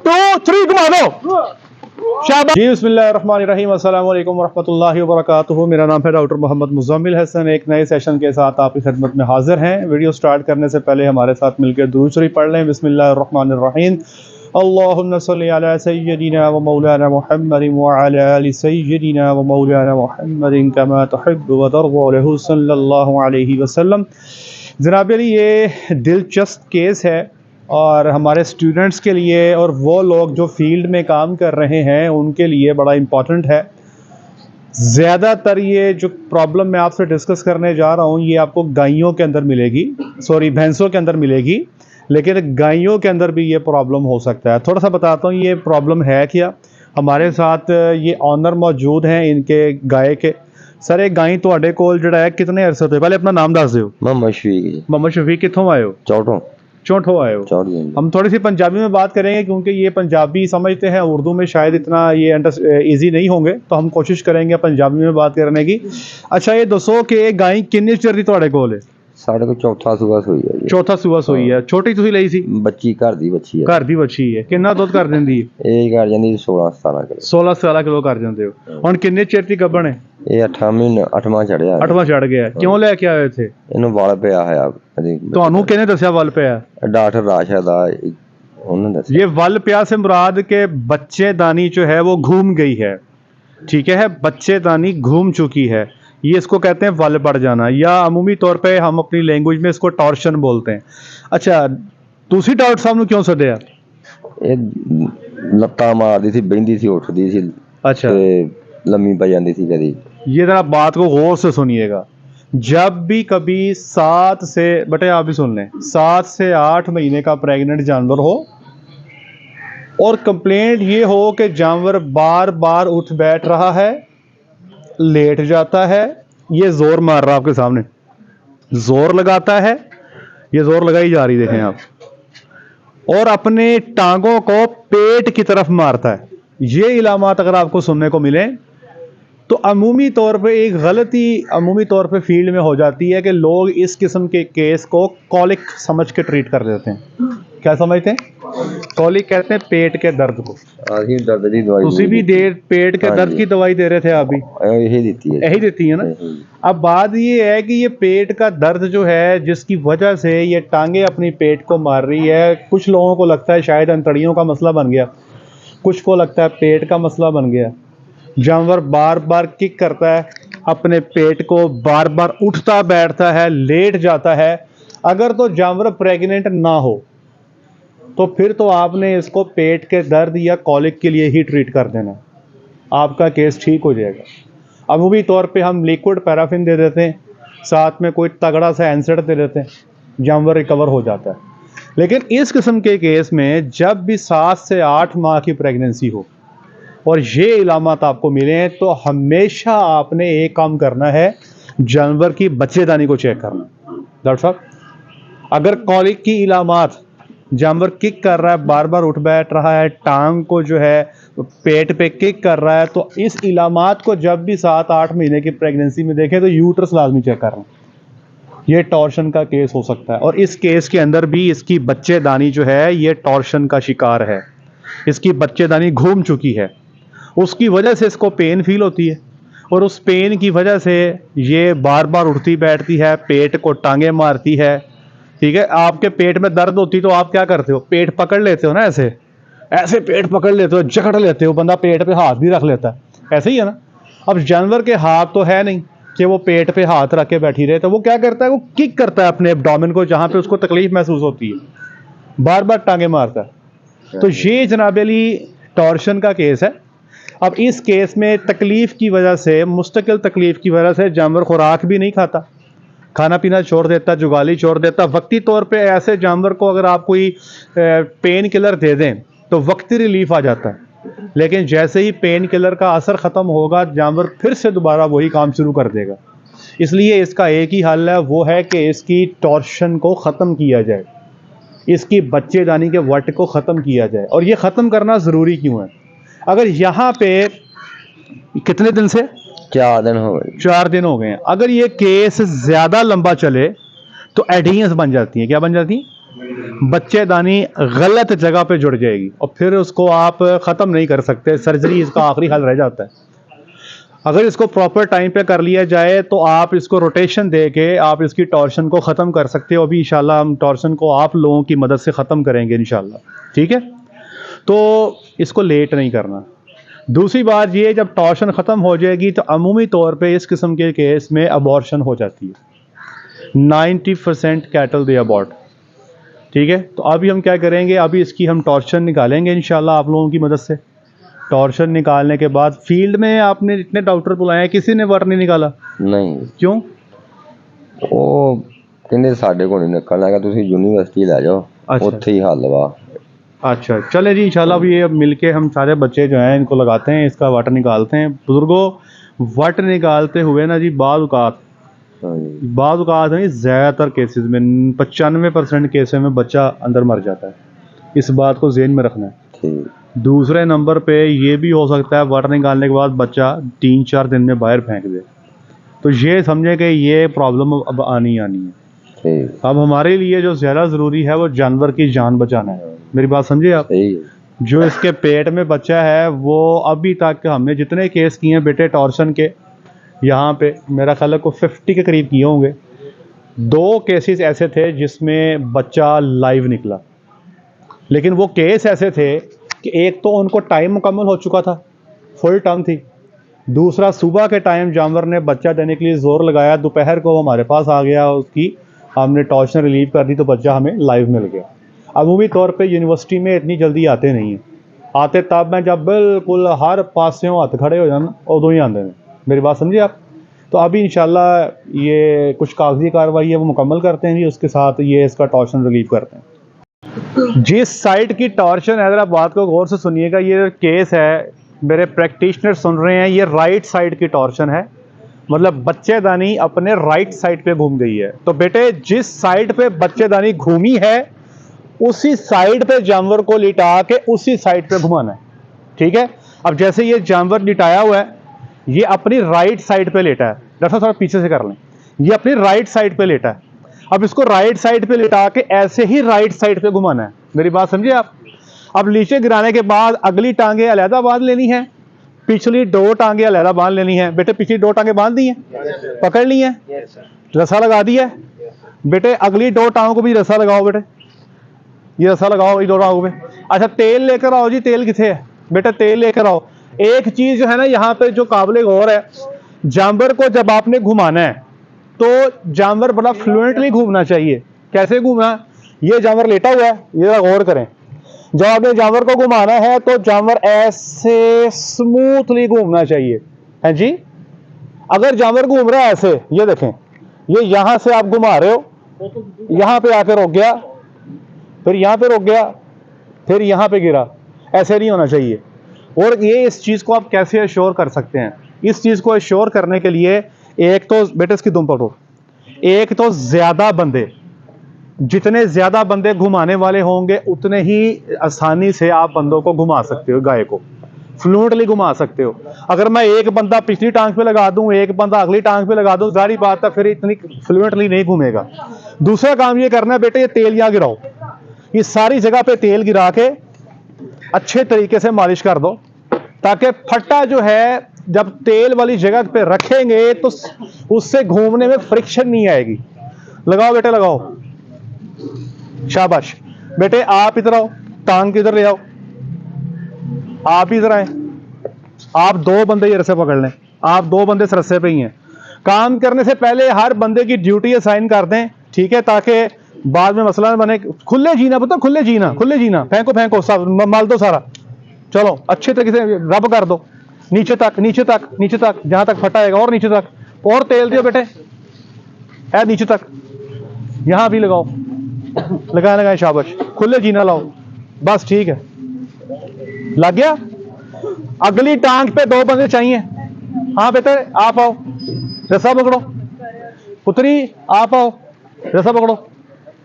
2 3 घुमा दो। शाबाश जी। बिस्मिल्लाहिर्रहमानिर्रहीम। अस्सलाम वालेकुम वरहमतुल्लाहि वबरकातुहू। मेरा नाम है डॉक्टर मोहम्मद मुज़म्मिल हसन। एक नए सेशन के साथ आपकी खिदमत में हाजिर हैं। वीडियो स्टार्ट करने से पहले हमारे साथ मिलकर दुरूद शरीफ पढ़ लें। बिस्मिल्लाहिर्रहमानिर्रहीम। अल्लाहुम्मा सल्लि अला सय्यिदिना व मौलाना मुहम्मदिन व अला आलि सय्यिदिना व मौलाना मुहम्मदिन कमा तुहिब्बु व तर्ज़ा लहू सल्लल्लाहु अलैहि वसल्लम। जनाब अली, ये दिलचस्प केस है और हमारे स्टूडेंट्स के लिए और वो लोग जो फील्ड में काम कर रहे हैं उनके लिए बड़ा इम्पॉर्टेंट है। ज़्यादातर ये जो प्रॉब्लम मैं आपसे डिस्कस करने जा रहा हूँ ये आपको गायों के अंदर मिलेगी, सॉरी भैंसों के अंदर मिलेगी, लेकिन गायों के अंदर भी ये प्रॉब्लम हो सकता है। थोड़ा सा बताता हूँ ये प्रॉब्लम है क्या। हमारे साथ ये ऑनर मौजूद हैं इनके गाय के। सर एक गाय ਤੁਹਾਡੇ ਕੋਲ ਜਿਹੜਾ है कितने अरसे ਤੋਂ, पहले अपना नाम दस ਦਿਓ। मोहम्मद शफीक। मोहम्मद शफीक कितों आए हो? चौटों। चौंठो आए हो। हम थोड़ी सी पंजाबी में बात करेंगे क्योंकि ये पंजाबी समझते हैं, उर्दू में शायद इतना ये ईजी नहीं होंगे, तो हम कोशिश करेंगे पंजाबी में बात करने की। अच्छा ये दसो कि गाय किन्नी चिर दी तुहाडे कोल है? साढ़े को चौथा सुबह सोई है जी। चौथा सुबह सोई है। छोटी तुसीं ਲਈ ਸੀ? ਬੱਚੀ ਘਰ ਦੀ ਬੱਚੀ ਹੈ। ਘਰ ਦੀ ਬੱਚੀ ਹੈ। ਕਿੰਨਾ ਦੁੱਧ ਕਰ ਦਿੰਦੀ ਹੈ? ਇਹ ਕਰ ਜਾਂਦੀ 16-17 ਕਿਲੋ। 16-17 ਕਿਲੋ ਕਰ ਜਾਂਦੇ ਹੋ। ਹੁਣ ਕਿੰਨੇ ਚਿਰ ਦੀ ਗੱਭਣ ਹੈ? ਇਹ 8 ਮਹੀਨੇ 8ਵਾਂ ਚੜਿਆ। 8ਵਾਂ ਚੜ ਗਿਆ। ਕਿਉਂ ਲੈ ਕੇ ਆਏ ਇੱਥੇ? ਇਹਨੂੰ ਵਲ ਪਿਆ ਹੋਇਆ। ਤੁਹਾਨੂੰ ਕਿਹਨੇ ਦੱਸਿਆ ਵਲ ਪਿਆ? डॉक्टर राशद उन्होंने दसा। ये वल प्या से मुराद के बच्चेदानी जो है वो घूम गई है, ठीक है, बच्चेदानी घूम चुकी है, ये इसको कहते हैं वल पड़ जाना, या अमूमी तौर पे हम अपनी लैंग्वेज में इसको टॉर्शन बोलते हैं। अच्छा तुसी डॉक्टर साहब ने क्यों सदया? ਇਹ ਲੱਤਾਂ ਮਾਰਦੀ ਸੀ, ਬਹਿੰਦੀ ਸੀ, ਉੱਠਦੀ ਸੀ। अच्छा लम्मी पै जाती थी कभी। ये जरा बात को गौर से सुनिएगा। जब भी कभी 7 से, बेटे आप भी सुन लें, 7 से 8 महीने का प्रेग्नेंट जानवर हो और कंप्लेंट ये हो कि जानवर बार बार उठ बैठ रहा है, लेट जाता है, ये जोर मार रहा है आपके सामने, जोर लगाता है, ये जोर लगाई जा रही देखें आप, और अपने टांगों को पेट की तरफ मारता है, ये इलामात अगर आपको सुनने को मिले तो अमूमी तौर पे एक गलती अमूमी तौर पे फील्ड में हो जाती है कि लोग इस किस्म के केस को कॉलिक समझ के ट्रीट कर देते हैं। क्या समझते हैं? कॉलिक कहते हैं पेट के दर्द को। दर्द की दवाई उसी भी देर पेट के दर्द की दवाई दे रहे थे आप भी? यही देती है ना। अब बात ये है कि ये पेट का दर्द जो है जिसकी वजह से ये टांगे अपनी पेट को मार रही है, कुछ लोगों को लगता है शायद अंतड़ियों का मसला बन गया, कुछ को लगता है पेट का मसला बन गया। जानवर बार बार किक करता है अपने पेट को, बार बार उठता बैठता है, लेट जाता है। अगर तो जानवर प्रेग्नेंट ना हो तो फिर तो आपने इसको पेट के दर्द या कॉलिक के लिए ही ट्रीट कर देना, आपका केस ठीक हो जाएगा। अमूमी तौर पे हम लिक्विड पैराफिन दे देते हैं, साथ में कोई तगड़ा सा एंसड दे देते हैं, जानवर रिकवर हो जाता है। लेकिन इस किस्म के केस में जब भी 7 से 8 माह की प्रेगनेंसी हो और ये इलामात आपको मिले तो हमेशा आपने एक काम करना है, जानवर की बच्चेदानी को चेक करना। डॉक्टर साहब अगर कॉलिक की इलामात, जानवर किक कर रहा है, बार बार उठ बैठ रहा है, टांग को जो है पेट पे किक कर रहा है, तो इस इलामात को जब भी 7-8 महीने की प्रेगनेंसी में देखें तो यूट्रस लाजमी चेक करना। ये टॉर्शन का केस हो सकता है और इस केस के अंदर भी इसकी बच्चेदानी जो है ये टॉर्शन का शिकार है, इसकी बच्चेदानी घूम चुकी है, उसकी वजह से इसको पेन फील होती है और उस पेन की वजह से ये बार बार उठती बैठती है, पेट को टांगे मारती है। ठीक है, आपके पेट में दर्द होती तो आप क्या करते हो? पेट पकड़ लेते हो ना, ऐसे ऐसे पेट पकड़ लेते हो, जकड़ लेते हो, बंदा पेट पे हाथ भी रख लेता है, ऐसे ही है ना। अब जानवर के हाथ तो है नहीं कि वो पेट पे हाथ रख के बैठी रहे, तो वो क्या करता है? वो किक करता है अपने एब्डोमेन को, जहाँ पे उसको तकलीफ महसूस होती है, बार बार टांगे मारता है। तो ये जनाब अली टॉर्शन का केस है। अब इस केस में तकलीफ़ की वजह से, मुस्तकिल तकलीफ़ की वजह से जानवर खुराक भी नहीं खाता, खाना पीना छोड़ देता, जुगाली छोड़ देता। वक्ती तौर पे ऐसे जानवर को अगर आप कोई पेन किलर दे दें तो वक्ती रिलीफ आ जाता है, लेकिन जैसे ही पेन किलर का असर ख़त्म होगा जानवर फिर से दोबारा वही काम शुरू कर देगा। इसलिए इसका एक ही हल है, वो है कि इसकी टॉर्शन को ख़त्म किया जाए, इसकी बच्चेदानी के वट को ख़त्म किया जाए। और ये ख़त्म करना ज़रूरी क्यों है? अगर यहाँ पे कितने दिन से? 4 दिन हो गए। 4 दिन हो गए हैं। अगर ये केस ज़्यादा लंबा चले तो एडहेरेंस बन जाती है। क्या बन जाती है? बच्चेदानी गलत जगह पे जुड़ जाएगी और फिर उसको आप ख़त्म नहीं कर सकते, सर्जरी इसका आखिरी हल रह जाता है। अगर इसको प्रॉपर टाइम पे कर लिया जाए तो आप इसको रोटेशन दे के आप इसकी टॉर्शन को ख़त्म कर सकते हो। अभी इंशाल्लाह हम टॉर्शन को आप लोगों की मदद से ख़त्म करेंगे इंशाल्लाह, ठीक है। तो इसको लेट नहीं करना। दूसरी बात ये, जब टॉर्शन ख़त्म हो जाएगी तो अमूमी तौर पे इस किस्म के केस में अबॉर्शन हो जाती है। 90% कैटल दे अबॉर्ट, ठीक है। तो अभी हम क्या करेंगे, अभी इसकी हम टॉर्शन निकालेंगे इंशाल्लाह आप लोगों की मदद से। टॉर्शन निकालने के बाद फील्ड में आपने इतने डॉक्टर बुलाए, किसी ने वर्ड नहीं निकाला? नहीं। क्यों? ਉਹ ਕਹਿੰਦੇ ਸਾਡੇ ਕੋਲ ਨਹੀਂ ਨਿਕਲਣਾ ਹੈਗਾ, ਤੁਸੀਂ यूनिवर्सिटी ले जाओ, अच्छा। ਉੱਥੇ ही हल वा। अच्छा चले जी, इंशाल्लाह भी ये मिलके हम सारे बच्चे जो हैं इनको लगाते हैं, इसका वट निकालते हैं। बुजुर्गों, वट निकालते हुए ना जी बाद औकात नहीं, ज़्यादातर केसेस में 95% केसेस में बच्चा अंदर मर जाता है। इस बात को ज़हन में रखना है। दूसरे नंबर पे ये भी हो सकता है वट निकालने के बाद बच्चा 3-4 दिन में बाहर फेंक दे, तो ये समझे कि ये प्रॉब्लम अब आनी है। अब हमारे लिए जो ज़्यादा ज़रूरी है वो जानवर की जान बचाना है। मेरी बात समझे आप? जो इसके पेट में बच्चा है वो अभी तक हमने जितने केस किए हैं बेटे टॉर्शन के, यहाँ पे मेरा ख्याल है को 50 के करीब किए होंगे। 2 केसेस ऐसे थे जिसमें बच्चा लाइव निकला, लेकिन वो केस ऐसे थे कि एक तो उनको टाइम मुकम्मल हो चुका था, फुल टर्म थी। दूसरा सुबह के टाइम जानवर ने बच्चा देने के लिए ज़ोर लगाया, दोपहर को हमारे पास आ गया, उसकी हमने टॉर्शन रिलीव कर दी तो बच्चा हमें लाइव मिल गया। अमूमी तौर पे यूनिवर्सिटी में इतनी जल्दी आते नहीं हैं, आते तब मैं जब बिल्कुल हर पासों हाथ खड़े हो जाना उदों ही आते हैं। मेरी बात समझिए आप? तो अभी इंशाल्लाह ये कुछ कागजी कार्रवाई है वो मुकम्मल करते हैं जी, उसके साथ ये इसका टॉर्शन रिलीव करते हैं। जिस साइड की टॉर्शन है, अगर आप बात को गौर से सुनिएगा, ये केस है मेरे प्रैक्टिशनर सुन रहे हैं, ये राइट साइड की टॉर्शन है, मतलब बच्चेदानी अपने राइट साइड पे घूम गई है। तो बेटे जिस साइड पे बच्चेदानी घूमी है उसी साइड पे जानवर को लिटा के उसी साइड पे घुमाना है, ठीक है। अब जैसे ये जानवर लिटाया हुआ है, ये अपनी राइट साइड पे लेटा है, डॉक्टर थोड़ा पीछे से कर लें, ये अपनी राइट साइड पे लेटा है। अब इसको राइट साइड पे लिटा के ऐसे ही राइट साइड पे घुमाना है। मेरी बात समझिए आप? अब नीचे गिराने के बाद अगली टांगे अलहदा बांध लेनी है, पिछली 2 टांगे अलहदा बांध लेनी है। बेटे पिछली 2 टांगे बांध दी हैं, पकड़ ली हैं, रस्सा लगा दिया है। बेटे अगली 2 टांगों को भी रस्सा लगाओ, बेटे ये रस्सा लगाओ ये 2 टांगों पे। अच्छा तेल लेकर आओ जी, तेल किथे है? बेटे तेल लेकर आओ। एक चीज जो है ना यहाँ पे जो काबिल गौर है, जानवर को जब आपने घुमाना है तो जानवर बड़ा फ्लुएंटली घूमना चाहिए। कैसे घूमना? ये जानवर लेटा हुआ है, ये गौर करें, जब आपने जानवर को घुमाना है तो जानवर ऐसे स्मूथली घूमना चाहिए, है जी। अगर जानवर घूम रहा है ऐसे, ये देखें, ये यहां से आप घुमा रहे हो, यहां पे आकर रुक गया, फिर यहां पे रुक गया, फिर यहां पे गिरा, ऐसे नहीं होना चाहिए। और ये इस चीज को आप कैसे अश्योर कर सकते हैं? इस चीज को अश्योर करने के लिए एक तो बेटे इसकी दुम पकड़ो, एक तो ज्यादा बंदे, जितने ज्यादा बंदे घुमाने वाले होंगे उतने ही आसानी से आप बंदों को घुमा सकते हो, गाय को फ्लुएंटली घुमा सकते हो। अगर मैं एक बंदा पिछली टांग पे लगा दूं, एक बंदा अगली टांग पे लगा दूं, जारी बात है फिर इतनी फ्लुएंटली नहीं घूमेगा। दूसरा काम ये करना है बेटे, ये तेल यहां गिराओ, ये सारी जगह पे तेल गिरा के अच्छे तरीके से मालिश कर दो, ताकि फट्टा जो है जब तेल वाली जगह पे रखेंगे तो उससे घूमने में फ्रिक्शन नहीं आएगी। लगाओ बेटे लगाओ, शाबाश। बेटे आप इधर आओ, टांग किधर ले आओ, आप इधर आए, आप 2 बंदे ये रस्से पकड़ लें, आप 2 बंदे इस रस्से पे ही हैं। काम करने से पहले हर बंदे की ड्यूटी असाइन कर दें, ठीक है, ताकि बाद में मसला बने। खुले जीना पुत्र, खुले जीना, खुले जीना, फेंको फेंको सब माल दो सारा, चलो अच्छे तरीके से रब कर दो, नीचे तक नीचे तक नीचे तक, जहां तक फटा आएगा, और नीचे तक, और तेल दियो बेटे, है नीचे तक, यहां भी लगाओ, लगाए लगाए, शाबाश, खुले जीना लाओ, बस ठीक है, लग गया। अगली टांग पे 2 बंदे चाहिए। हाँ बेटे आप आओ, रस्सा पकड़ो, पुत्री आप आओ, रस्सा पकड़ो,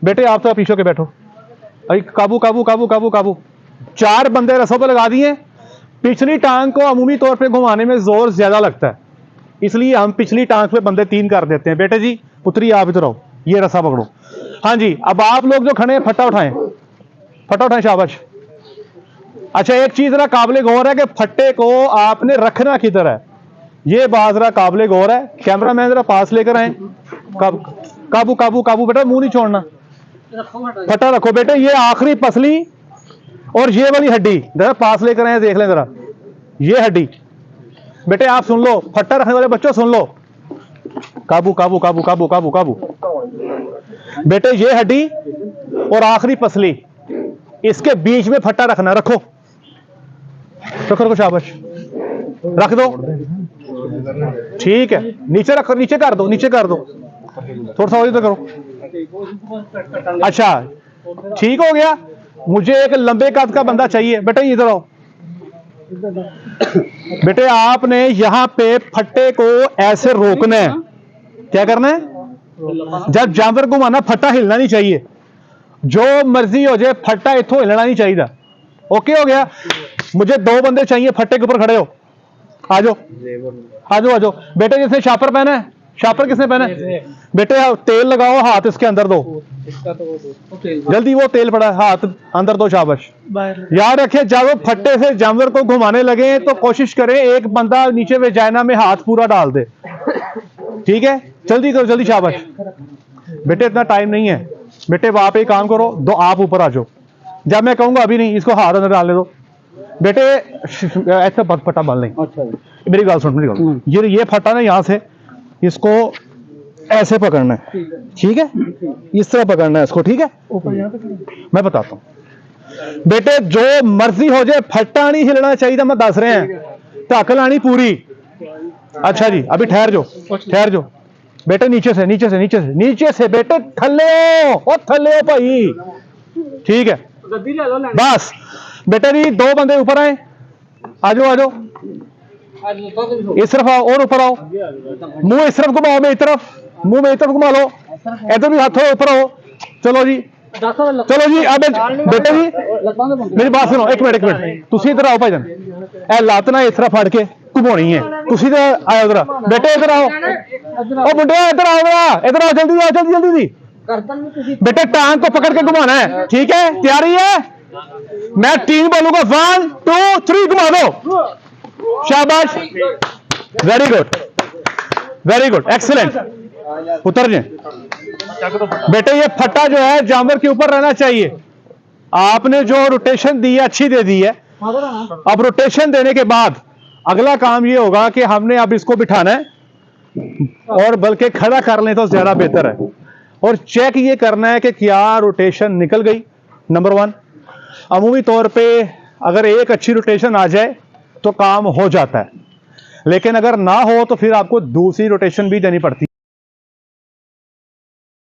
बेटे आप तो पीछे के बैठो, अरे काबू काबू काबू काबू काबू। 4 बंदे रस्सों पे लगा दिए। पिछली टांग को अमूमी तौर पे घुमाने में जोर ज्यादा लगता है, इसलिए हम पिछली टांग पे बंदे 3 कर देते हैं। बेटे जी पुत्री आप इधर आओ, ये रस्सा पकड़ो। हाँ जी, अब आप लोग जो खड़े हैं फट्टा उठाएं, फट्टा उठाएं, शाबाश। अच्छा, एक चीज जरा काबिल गौर है कि फट्टे को आपने रखना किधर है, ये बात जरा काबिल गौर है। कैमरा मैन जरा पास लेकर आए। काबू काबू काबू बेटा, मुंह नहीं छोड़ना, फट्टा रखो बेटे। ये आखिरी पसली और ये वाली हड्डी जरा पास लेकर आए, देख लें जरा। ये हड्डी बेटे आप सुन लो, फट्टा रखने वाले बच्चों सुन लो। काबू काबू काबू काबू काबू काबू बेटे, ये हड्डी और आखिरी पसली, इसके बीच में फट्टा रखना। रखो रखो रखो, शाबाश, रख दो। ठीक है, नीचे रखो, नीचे कर दो, नीचे कर दो, थोड़ा सा और इधर करो। अच्छा ठीक हो गया। मुझे एक लंबे कद का बंदा चाहिए। बेटे इधर आओ। बेटे आपने यहां पे फट्टे को ऐसे रोकना है। क्या करना है? जब जानवर को माना फट्टा हिलना नहीं चाहिए, जो मर्जी हो जाए फट्टा इथों हिलना नहीं चाहिए। ओके हो गया। मुझे 2 बंदे चाहिए, फट्टे के ऊपर खड़े हो। आ जाओ आ जाओ आ जाओ। बेटे जिसने शापर पहना है, शापर किसने पहना है? बेटे तेल लगाओ, हाथ इसके अंदर दो, जल्दी वो तेल पड़ा है, हाथ अंदर दो, शाबाश। याद रखिए जब वो फट्टे से जानवर को घुमाने लगे तो कोशिश करें एक बंदा नीचे वेजाइना में हाथ पूरा डाल दे। ठीक है, जल्दी करो, जल्दी, शाबाश। बेटे इतना टाइम नहीं है। बेटे आप एक काम करो, दो आप ऊपर आ जाओ। जब मैं कहूंगा अभी नहीं, इसको हाथ अंदर डालने दो। बेटे ऐसा फटा बाल नहीं, मेरी गल सुन, मेरी गल। ये फटा ना, यहां से इसको ऐसे पकड़ना है, ठीक है? इस तरह पकड़ना है इसको, ठीक है? मैं बताता हूं बेटे, जो मर्जी हो जाए फट्टा नहीं हिलना चाहिए। मैं दस रहे हैं, ढक लानी पूरी। अच्छा जी, अभी ठहर जाओ, ठहर जाओ। बेटे नीचे से, नीचे से, नीचे से, नीचे से बेटे, थल्ले हो, थल्ले हो भाई। ठीक है, बस बेटे जी 2 बंदे ऊपर आए। आ जाओ आ जाओ, इस तरफ आओ और ऊपर आओ। मुंह इस तरफ घुमाओ, मेरी तरफ, मुंह मेरी तरफ घुमा लो। इधर भी हाथों ऊपर आओ। चलो जी, चलो जी। अब बेटे जी मेरी बात सुनो, एक मिनट, एक मिनट, तुसी इधर आओ भाईजान। ए लत ना इस तरह फड़ के घुमानी है, तुसी इधर आओ, इधर बेटे, इधर आओ। ओ मुंडे इधर आओ, इधर आओ, जल्दी आओ, जल्दी जल्दी जी। बेटे टांग को पकड़ के घुमाना है, ठीक है? तैयारी है? मैं 3 बोलूंगा, 1 2 3, घुमा दो। शाबाश, very good, very good, excellent. उतर जाए बेटे। ये फट्टा जो है जानवर के ऊपर रहना चाहिए। आपने जो रोटेशन दी है अच्छी दे दी है। अब रोटेशन देने के बाद अगला काम ये होगा कि हमने अब इसको बिठाना है, और बल्कि खड़ा कर लें तो ज्यादा बेहतर है। और चेक ये करना है कि क्या रोटेशन निकल गई, नंबर 1। अमूमी तौर पे अगर एक अच्छी रोटेशन आ जाए तो काम हो जाता है, लेकिन अगर ना हो तो फिर आपको दूसरी रोटेशन भी देनी पड़ती है।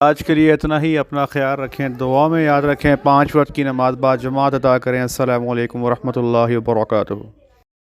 आज के लिए इतना ही। अपना ख्याल रखें, दुआ में याद रखें। 5 वक्त की नमाज बाद जमात अदा करें। अस्सलामु अलैकुम वरहमतुल्लाहि वबरकातुहू।